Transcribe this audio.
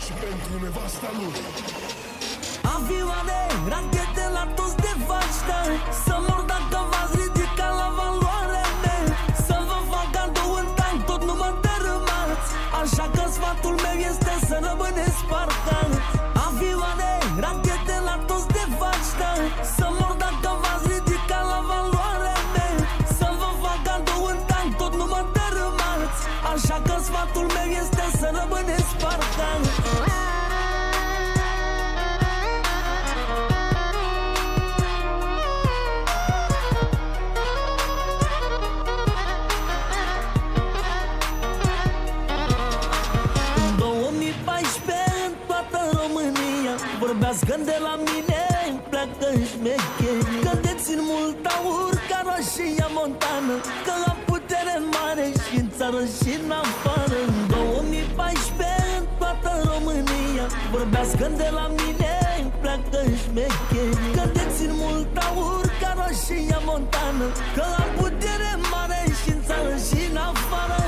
Și pentru nevasta lui. Avioane, rachete la toți de vaștă, să mor dacă v-ați ridicat la valoare mea. Să vă fac cadou în tank, tot nu mă dărâmați. Așa că sfatul meu este să rămâneți parcați. Avioane, rachete la toți de vaștă, să mor dacă v-ați ridicat la valoare mea. Să vă fac cadou în tank, tot nu mă dărâmați. Așa că sfatul meu este să rămâneți parcați. Vorbească de la mine, pleacă șmecheri, că dețin mult aur ca Roșia Montană, că am putere mare și în țară și în afară. În 2014 în toată România, vorbească de la mine, pleacă șmecheri, că dețin mult aur ca Roșia Montană, că am putere mare și în țară și în afară.